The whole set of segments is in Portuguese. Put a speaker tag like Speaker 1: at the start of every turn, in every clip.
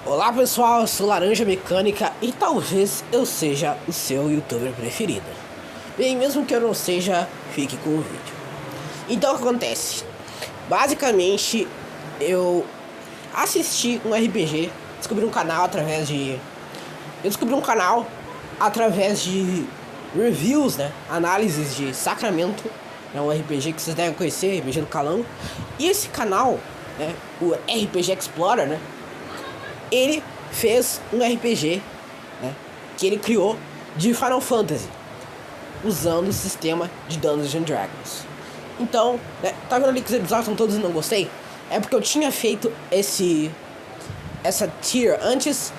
Speaker 1: Olá pessoal, eu sou Laranja Mecânica e talvez eu seja o seu youtuber preferido. Bem, mesmo que eu não seja, fique com o vídeo. Então o que acontece? Basicamente, eu assisti um RPG, descobri um canal através de... reviews, né? Análises de Sacramento. É um RPG que vocês devem conhecer, RPG do Calango. E esse canal, né, o RPG Explorer, né? Ele fez um RPG, né, que ele criou de Final Fantasy, usando o sistema de Dungeons and Dragons. Então, né, tá vendo ali que os episódios são todos não gostei? É porque eu tinha feito essa tier antes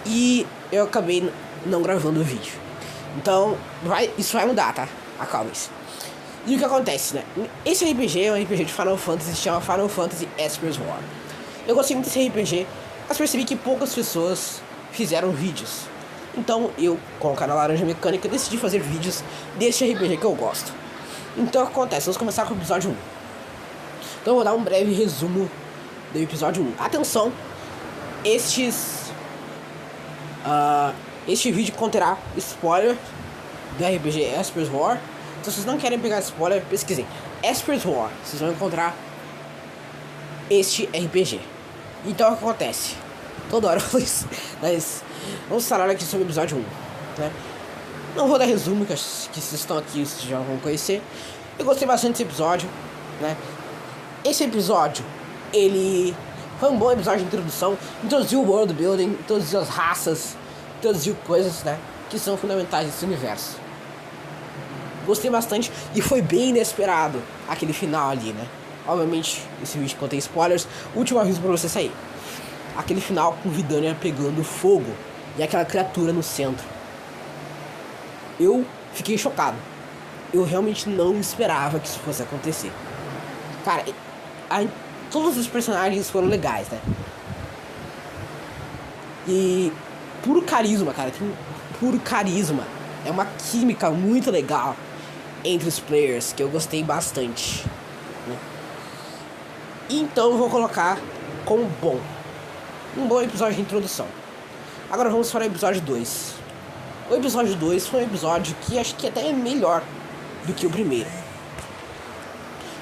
Speaker 1: e eu acabei não gravando o vídeo. Então, isso vai mudar, tá? Acalme-se. E o que acontece, né? Esse RPG é um RPG de Final Fantasy, se chama Final Fantasy Esper's War. Eu gostei muito desse RPG, mas percebi que poucas pessoas fizeram vídeos. Então eu, com o canal Laranja Mecânica, decidi fazer vídeos desse RPG que eu gosto. Então o que acontece? Vamos começar com o episódio 1. Então eu vou dar um breve resumo do episódio 1. Atenção, este vídeo conterá spoiler do RPG Esper's War. Então se vocês não querem pegar spoiler, pesquisem Esper's War, vocês vão encontrar este RPG. Então o que acontece? Toda hora eu falo isso, mas vamos falar aqui sobre o episódio 1, né? Não vou dar resumo, que vocês estão aqui, vocês já vão conhecer. Eu gostei bastante desse episódio, né? Esse episódio, ele foi um bom episódio de introdução. Introduziu o world building, introduziu as raças, introduziu coisas, né, que são fundamentais nesse universo. Gostei bastante e foi bem inesperado aquele final ali, né? Obviamente, esse vídeo contém spoilers. Último aviso pra você sair. Aquele final com Vidania pegando fogo e aquela criatura no centro. Eu fiquei chocado. Eu realmente não esperava que isso fosse acontecer. Cara, todos os personagens foram legais, né? E puro carisma, cara. Tem puro carisma. É uma química muito legal entre os players que eu gostei bastante, né? Então eu vou colocar como bom. Um bom episódio de introdução. Agora vamos para o episódio 2. O episódio 2 foi um episódio que acho que até é melhor do que o primeiro.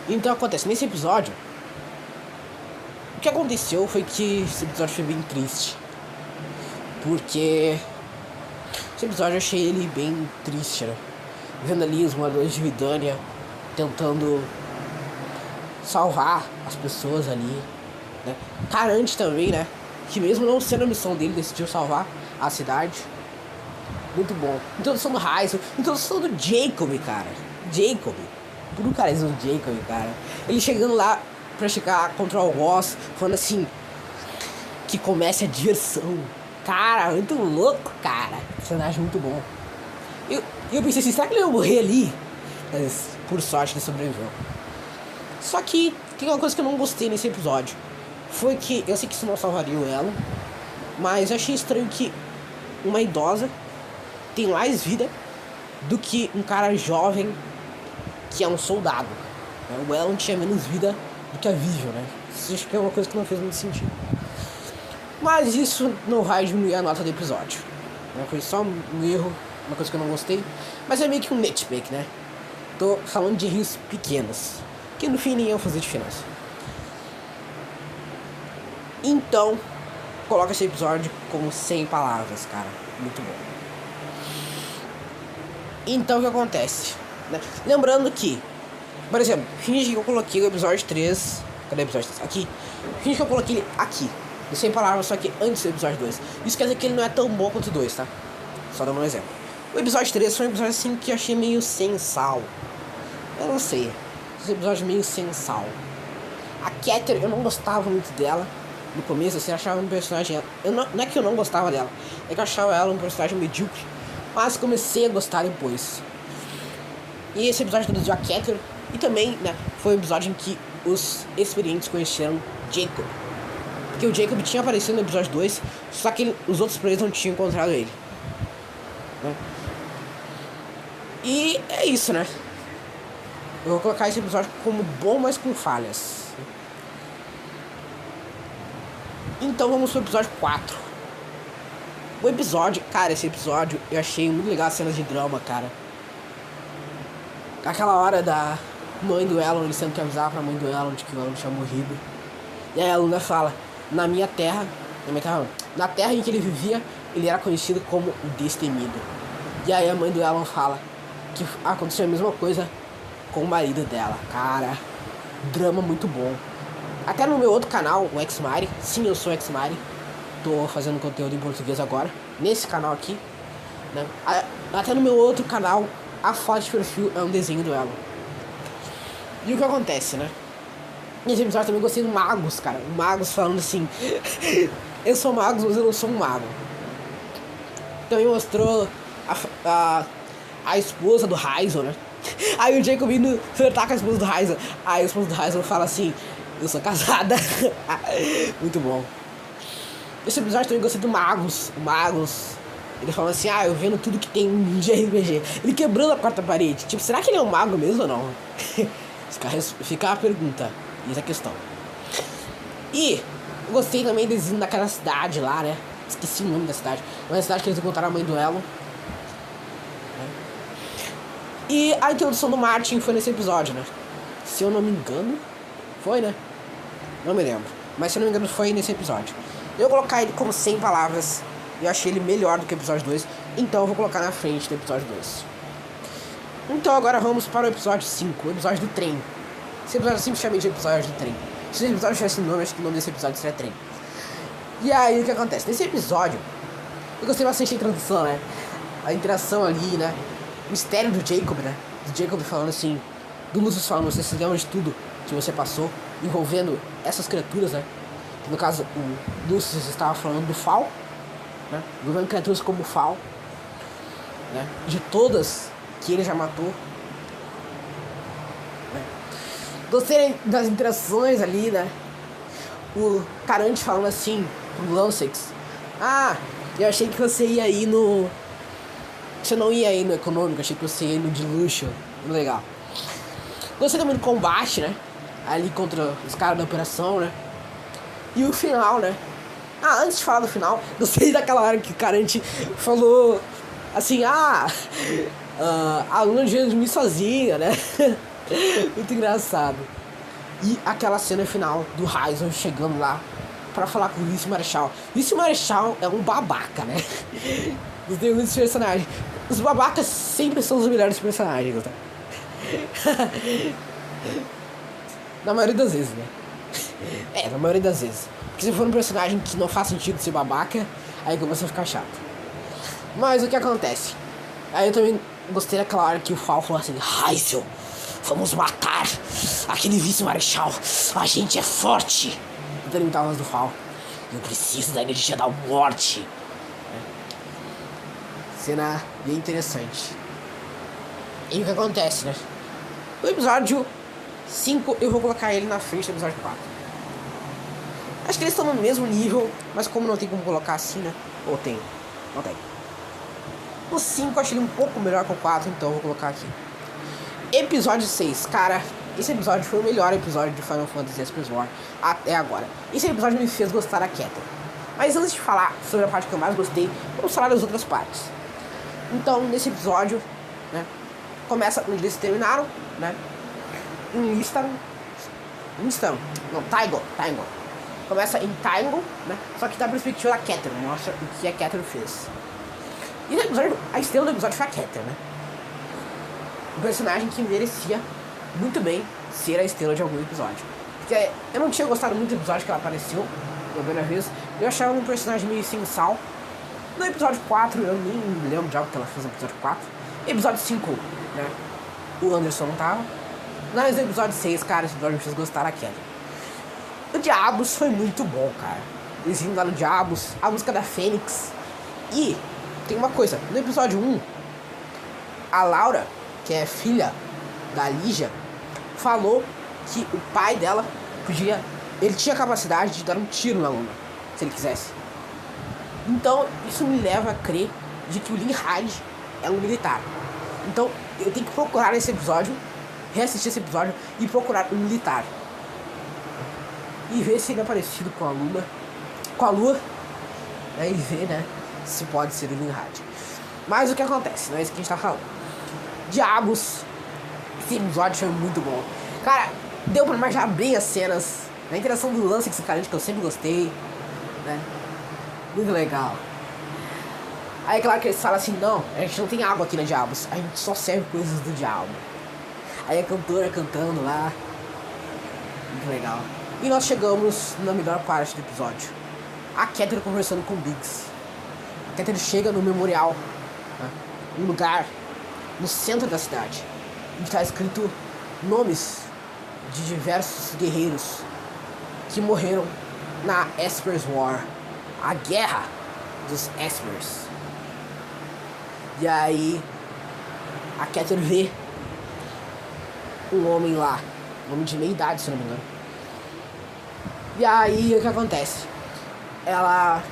Speaker 1: Então acontece, nesse episódio, o que aconteceu foi que esse episódio foi bem triste. Porque esse episódio eu achei ele bem triste, né? Vendo ali os moradores de Vidania tentando salvar as pessoas ali, né? Karante também, né? Que mesmo não sendo a missão dele, decidiu salvar a cidade. Muito bom. Introdução do Raizo, introdução do Jacob, cara. Jacob. Puro carisma do Jacob, cara. Ele chegando lá pra chegar contra o Ross, falando assim, que comece a diversão. Cara, muito louco, cara. Personagem muito bom. Eu pensei assim, será que ele ia morrer ali? Mas, por sorte, ele sobreviveu. Só que tem uma coisa que eu não gostei nesse episódio. Foi que, eu sei que isso não salvaria o elo, mas eu achei estranho que uma idosa tem mais vida do que um cara jovem que é um soldado. O Elon tinha menos vida do que a Vivian, né? Isso acho que é uma coisa que não fez muito sentido. Mas isso não vai diminuir a nota do episódio. Foi só um erro, uma coisa que eu não gostei. Mas é meio que um nitpick, né? Tô falando de erros pequenos, que no fim nem iam fazer diferença. Então, coloca esse episódio como 100 palavras, cara. Muito bom. Então, o que acontece, né? Lembrando que, por exemplo, finge que eu coloquei o episódio 3. Cadê o episódio 3? Aqui. Finge que eu coloquei ele aqui, de 100 palavras, só que antes do episódio 2. Isso quer dizer que ele não é tão bom quanto o 2, tá? Só dando um exemplo. O episódio 3 foi um episódio assim que eu achei meio sem sal. Eu não sei. Esse episódio meio sem sal. A Catherine, eu não gostava muito dela. No começo, assim, eu achava um personagem... Não é que eu não gostava dela, é que eu achava ela um personagem medíocre. Mas comecei a gostar depois. E esse episódio introduziu a Catherine. E também, né, foi um episódio em que os experientes conheceram Jacob. Porque o Jacob tinha aparecido no episódio 2, só que os outros players não tinham encontrado ele, né? E é isso, né? Eu vou colocar esse episódio como bom, mas com falhas. Então vamos pro episódio 4. O episódio, cara, esse episódio eu achei muito legal as cenas de drama, cara. Aquela hora da mãe do Elon, ele sendo que avisar pra mãe do Elon de que o Elon tinha morrido. E aí a Luna fala, na terra em que ele vivia, ele era conhecido como o Destemido. E aí a mãe do Elon fala que aconteceu a mesma coisa com o marido dela. Cara, drama muito bom. Até no meu outro canal, o Xmari, sim, eu sou o Xmari. Tô fazendo conteúdo em português agora, nesse canal aqui, né? Até no meu outro canal, a foto de perfil é um desenho do Elon. E o que acontece, né? Nesse episódio também gostei do Magus, cara. O Magus falando assim, eu sou Magus, mas eu não sou um mago. Também mostrou a esposa do Raizo, né? Aí o Jacob indo flertar com a esposa do Raizo. Aí a esposa do Raizo fala assim, eu sou casada. Muito bom. Esse episódio também gostei do Magus. O Magus, ele falando assim, eu vendo tudo que tem de RPG. Ele quebrando a quarta parede. Tipo, será que ele é um mago mesmo ou não? Fica a pergunta. Essa é a questão. E eu gostei também desenho daquela cidade lá, né? Esqueci o nome da cidade. Mas a cidade que eles encontraram a mãe do Elon. E a introdução do Martin foi nesse episódio, né? Se eu não me engano, foi, né? Não me lembro. Mas se eu não me engano, foi nesse episódio. Eu vou colocar ele como 100 palavras. Eu achei ele melhor do que o episódio 2. Então eu vou colocar na frente do episódio 2. Então agora vamos para o episódio 5. O episódio do trem. Esse episódio eu sempre chamei de episódio do trem. Se esse episódio tivesse nome, acho que o nome desse episódio seria trem. E aí o que acontece? Nesse episódio, eu gostei bastante da introdução, né? A interação ali, né? O mistério do Jacob, né? Do Jacob falando assim, do Lucius falando, você se lembra de tudo que você passou, envolvendo essas criaturas, né? Que no caso, o Lucius estava falando do Fal, né? Envolvendo criaturas como o Fal, né? De todas que ele já matou. Né? Gostei das interações ali, né? O Carante falando assim pro Lancex, eu achei que você ia ir no... Você não ia ir no econômico, achei que você ia ir no de luxo. Legal. Gostei também do combate, né? Ali contra os caras da operação, né? E o final, né? Antes de falar do final, gostei daquela hora que o Carante falou assim, a Luna devia dormir sozinha, né? Muito engraçado. E aquela cena final do Raizo chegando lá pra falar com o Vice Marechal. Vice Marechal é um babaca, né? Gostei muito desse personagem. Os babacas sempre são os melhores personagens, tá? Na maioria das vezes, né? Na maioria das vezes. Porque se for um personagem que não faz sentido ser babaca, aí começa a ficar chato. Mas o que acontece? Aí eu também gostei daquela hora que o Fal falou assim, Raizo, vamos matar aquele vice-marechal. A gente é forte. Então ele imitava a voz do Fal. Eu preciso da energia da morte. Cena bem interessante. E o que acontece, né? O episódio 5 eu vou colocar ele na frente do episódio 4. Acho que eles estão no mesmo nível, mas como não tem como colocar assim, né? Ou tem? Não tem. O 5 eu achei ele um pouco melhor que o 4, então eu vou colocar aqui. Episódio 6, cara, esse episódio foi o melhor episódio de Final Fantasy Express War até agora. Esse episódio me fez gostar da Keter. Mas antes de falar sobre a parte que eu mais gostei, vamos falar das outras partes. Então, nesse episódio, né, começa onde eles terminaram, né, em Taigo. Começa em Taigo, né, só que da perspectiva da Keter, mostra o que a Keter fez. E no episódio, a estrela do episódio foi a Keter, né, um personagem que merecia muito bem ser a estrela de algum episódio. Porque eu não tinha gostado muito do episódio que ela apareceu, pela primeira vez, eu achava um personagem meio sem sal. No episódio 4, eu nem me lembro de algo que ela fez no episódio 4. Episódio 5, né? O Anderson não tava. Mas no episódio 6, cara, esse episódio me fez gostar daquela. O Diabos foi muito bom, cara. Eles indo lá no Diabos, a música da Fênix. E tem uma coisa, no episódio 1, a Laura, que é filha da Lígia, falou que o pai dela podia... Ele tinha a capacidade de dar um tiro na Luna, se ele quisesse. Então, isso me leva a crer de que o Lin Hyde é um militar. Então, eu tenho que procurar esse episódio, reassistir esse episódio e procurar um militar. E ver se ele é parecido com a Luna com a lua, né, e ver, né, se pode ser o Nimrod. Mas o que acontece, não é isso que a gente tá falando. Diabos, esse episódio foi muito bom. Cara, deu pra imaginar bem as cenas, a interação do Lance com esse cara que eu sempre gostei, né, muito legal. Aí claro que eles falam assim, não, a gente não tem água aqui na Diabos, a gente só serve coisas do diabo. Aí a cantora cantando lá, muito legal. E nós chegamos na melhor parte do episódio. A Catherine conversando com o Biggs. A Catherine chega no memorial, né, um lugar no centro da cidade, e está escrito nomes de diversos guerreiros que morreram na Esper's War, a guerra dos Espers. E aí a Catherine vê um homem lá, um homem de meia idade, se não me engano. E aí o que acontece? Ela...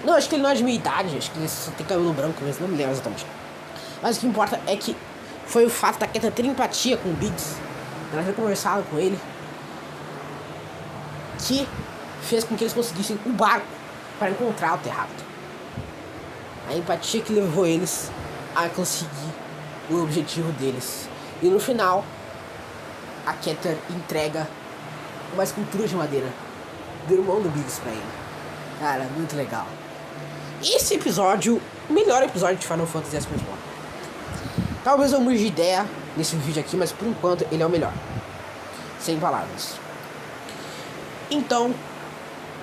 Speaker 1: Não, acho que ele não é de meia idade, acho que ele só tem cabelo branco mesmo, não me lembro exatamente. Mas o que importa é que foi o fato da Catherine ter empatia com o Biggs, ela ter conversado com ele, que fez com que eles conseguissem um barco para encontrar o Terrato. A empatia que levou eles a conseguir o objetivo deles. E no final, a Catherine entrega uma escultura de madeira do irmão do Biggs pra ele. Cara, muito legal. Esse episódio, o melhor episódio de Final Fantasy X-Men. Talvez eu mude de ideia nesse vídeo aqui, mas por enquanto ele é o melhor. Sem palavras. Então,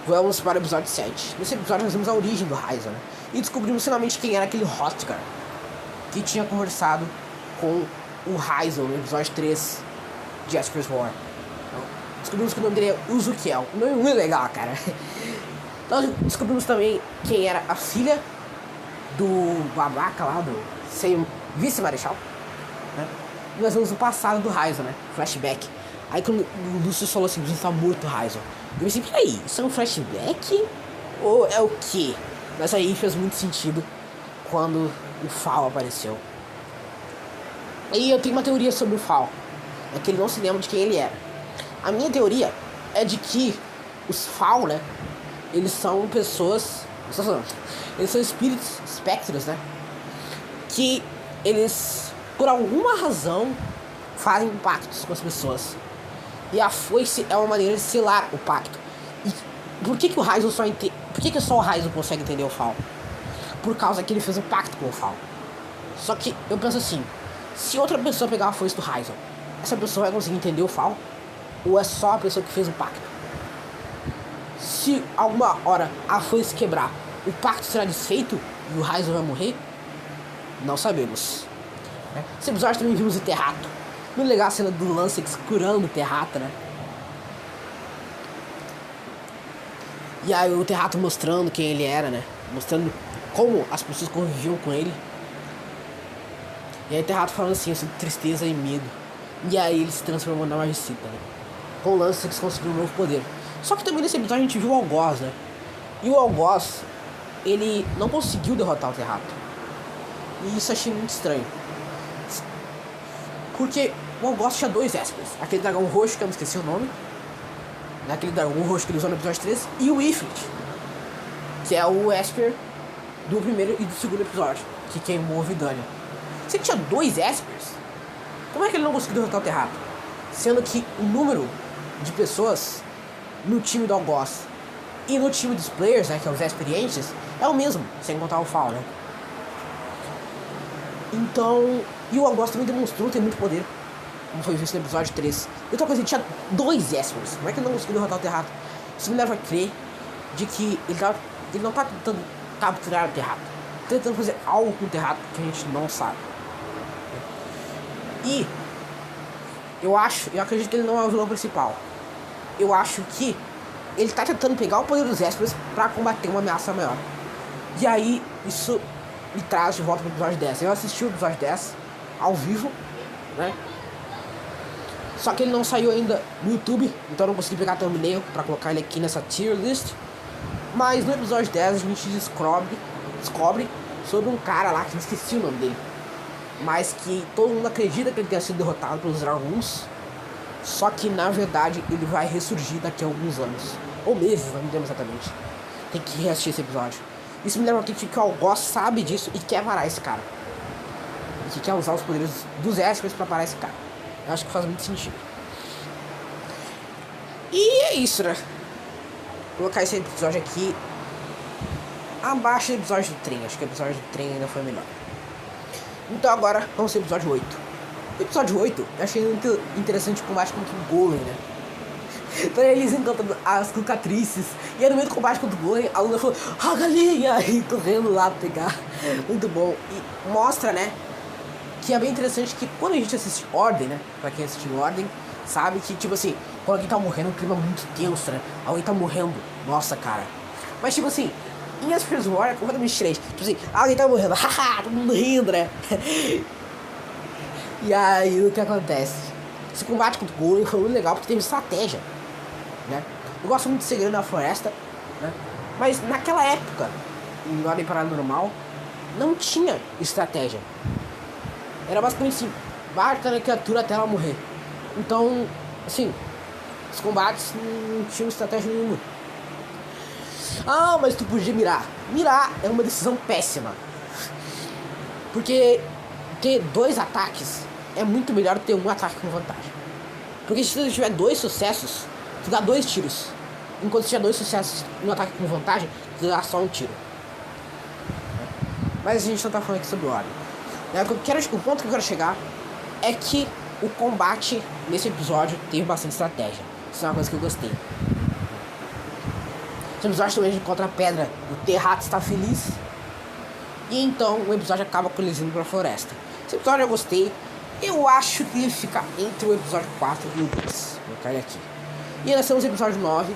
Speaker 1: vamos para o episódio 7. Nesse episódio nós vimos a origem do Raizor, né? E descobrimos finalmente quem era aquele Hrothgar que tinha conversado com o Raizor no episódio 3 de Esper's War. Então, descobrimos que o nome dele é Uzukiel. Um nome muito legal, cara. Nós descobrimos também quem era a filha do babaca lá, do vice-marechal, né? E nós vemos o passado do Raizor, né? Flashback. Aí quando o Lucius falou assim, você tá morto, Raizor. Eu pensei, peraí, isso é um flashback? Ou é o quê? Mas aí fez muito sentido quando o Fall apareceu. E eu tenho uma teoria sobre o Fall. É que ele não se lembra de quem ele era. A minha teoria é de que os Fall, né? Eles são pessoas... Eles são espíritos, espectros, né? Que eles, por alguma razão, fazem pactos com as pessoas. E a foice é uma maneira de selar o pacto. E por que o Raizor só entende... Por que só o Raizor consegue entender o Fall? Por causa que ele fez um pacto com o Fall. Só que eu penso assim, se outra pessoa pegar a foice do Raizor, essa pessoa vai conseguir entender o Fall? Ou é só a pessoa que fez o pacto? Se alguma hora a foice quebrar, o pacto será desfeito e o Raizor vai morrer? Não sabemos. Esse episódio também vimos o Terrato. Muito legal a cena do Lance curando o Terrato, né? E aí o Terrato mostrando quem ele era, né? Mostrando como as pessoas conviviam com ele. E aí o Terrato falando assim, sobre tristeza e medo. E aí ele se transformou na Magicita, né? Com o Lance eles conseguiram um novo poder. Só que também nesse episódio a gente viu o Algoz, né? E o Algoz, ele não conseguiu derrotar o Terrato. E isso eu achei muito estranho. Porque o Algoz tinha dois Espers. Aquele dragão roxo, que eu não esqueci o nome. Aquele dragão roxo que ele usou no episódio 3. E o Ifrit, que é o Esper do primeiro e do segundo episódio, que queimou Vidania. Se ele tinha dois Espers, como é que ele não conseguiu derrotar o Terrato? Sendo que o número de pessoas no time do Algoz e no time dos players, né, que é os experientes, é o mesmo, sem contar o Fall, né? Então, e o Algoz também demonstrou ter muito poder, como foi visto no episódio 3. E outra coisa, ele tinha dois Espers. Como é que ele não conseguiu derrotar o Terrato? Isso me leva a crer de que ele não tá tentando capturar o Terrato, tá tentando fazer algo com o Terrato que a gente não sabe. E eu acredito que ele não é o vilão principal. Eu acho que ele tá tentando pegar o poder dos Espers pra combater uma ameaça maior. E aí, isso me traz de volta pro episódio 10. Eu assisti o episódio 10 ao vivo, né? Só que ele não saiu ainda no YouTube, então eu não consegui pegar a thumbnail pra colocar ele aqui nessa tier list. Mas no episódio 10 a gente descobre sobre um cara lá, que eu esqueci o nome dele, mas que todo mundo acredita que ele tenha sido derrotado pelos dragões. Só que na verdade ele vai ressurgir daqui a alguns anos, ou meses, não me lembro exatamente. tem que reassistir esse episódio. Isso me lembra que o Algoz sabe disso e quer parar esse cara. E que quer usar os poderes dos Espers pra parar esse cara. Eu acho que faz muito sentido. E é isso, né? Vou colocar esse episódio aqui abaixo do episódio do trem. Acho que o episódio do trem ainda foi melhor. Então agora vamos ao episódio 8. O episódio 8 eu achei muito interessante o combate contra o Golem, né? Então eles encontram as cucatrices. E aí no meio do combate contra o Golem, a Luna falou: "Ah, galinha!" E correndo lá pra pegar. Muito bom. E mostra, né? Que é bem interessante que quando a gente assiste Ordem, né? Pra quem assistiu Ordem, sabe que, tipo assim, quando alguém tá morrendo, o clima é muito tenso, né? Alguém tá morrendo. Nossa, cara. Mas, tipo assim, em Asper's War é completamente diferente. Tipo assim, alguém tá morrendo. Haha, todo mundo rindo, né? E aí, o que acontece? Esse combate contra o Golem foi muito legal porque teve estratégia, né? Eu gosto muito de Segredo na Floresta, né? Mas naquela época, em Ordem Paranormal, não tinha estratégia. Era basicamente assim, bata na criatura até ela morrer. Então, assim, os combates não tinham estratégia nenhuma. Ah, mas tu podia mirar. Mirar é uma decisão péssima. Porque ter 2 ataques é muito melhor do que ter 1 ataque com vantagem. Porque se tu tiver 2 sucessos, tu dá 2 tiros. Enquanto se tiver 2 sucessos e 1 ataque com vantagem, tu dá só 1 tiro. Mas a gente não tá falando aqui sobre Ordem. O ponto que eu quero chegar é que o combate nesse episódio teve bastante estratégia. Isso é uma coisa que eu gostei. Esse episódio também a gente encontra a pedra. O Terrat está feliz. E então o episódio acaba com eles indo pra floresta. Esse episódio eu gostei. Eu acho que deve ficar entre o episódio 4 e o 2. Vou colocar ele aqui. E nós temos o episódio 9.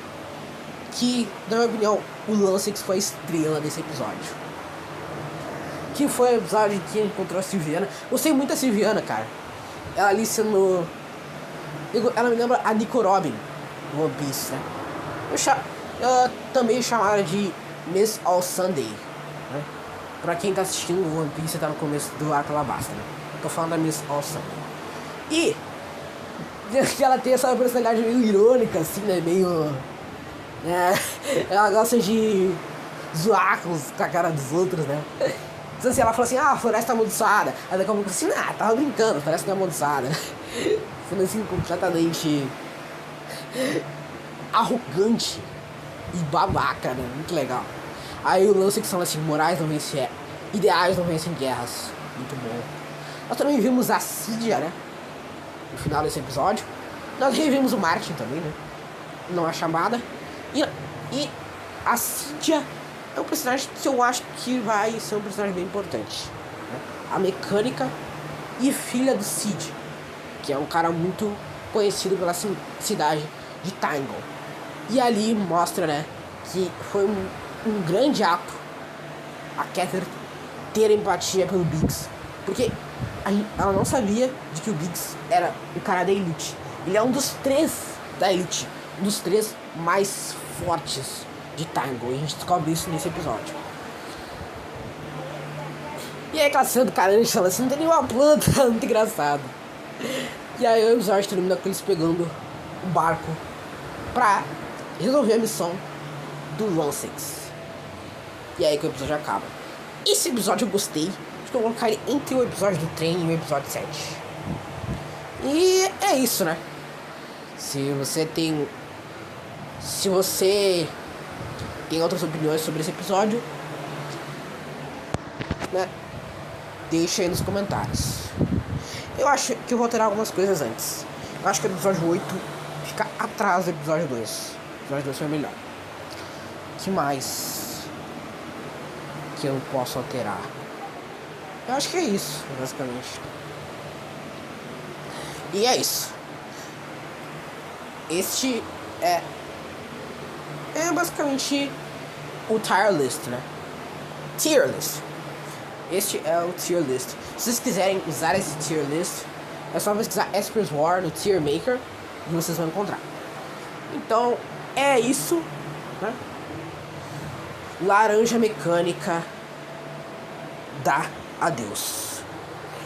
Speaker 1: Que, na minha opinião, o Lansix foi a estrela desse episódio. Que foi o episódio em que encontrou a Silviana. Gostei muito da Silviana, cara. Ela ali sendo... Ela me lembra a Nico Robin do One Piece, né? Ela também chamada de Miss All Sunday, né? Pra quem tá assistindo o One Piece, tá no começo do arco Alabasta, né? Tô falando da Miss All Sunday. E ela tem essa personalidade meio irônica, assim, né? Meio... ela gosta de zoar com a cara dos outros, né? Então, assim, ela fala assim: "Ah, a floresta é amaldiçoada." Aí daqui a pouco assim: "Ah, tava brincando, a floresta não é amaldiçoada." Sendo assim, completamente arrogante e babaca, né? Muito legal. Aí o lance que são assim: morais não vencem, ideais não vencem guerras. Muito bom. Nós também vimos a Cydia, né? No final desse episódio. Nós revimos o Martin também, né? Não a chamada. E a Cydia é um personagem que eu acho que vai ser um personagem bem importante, né? A mecânica e filha do Cid, que é um cara muito conhecido pela cidade de Tangle. E ali mostra, né, que foi um grande ato a Catherine ter empatia pelo Biggs. Porque ela não sabia de que o Biggs era o cara da Elite. Ele é um dos 3 da Elite, um dos 3 mais fortes de Tangle, e a gente descobre isso nesse episódio. E aí aquela cena do cara, ele fala assim: "Não tem nenhuma planta." Muito engraçado. E aí o episódio termina com eles pegando o barco pra resolver a missão do Lansix. E aí que o episódio acaba. Esse episódio eu gostei. Acho que eu vou colocar ele entre o episódio do trem e o episódio 7. E é isso, né? Se você tem outras opiniões sobre esse episódio, né, deixa aí nos comentários. Eu acho que eu vou alterar algumas coisas antes. Eu acho que o episódio 8 fica atrás do episódio 2. O episódio 2 foi melhor. O que mais que eu posso alterar? Eu acho que é isso, basicamente. E é isso. Este é basicamente o tier list, né? Tier list. Este é o tier list. Se vocês quiserem usar esse tier list, é só pesquisar Asper's War no Tier Maker e vocês vão encontrar. Então, é isso, né? Laranja mecânica dá adeus.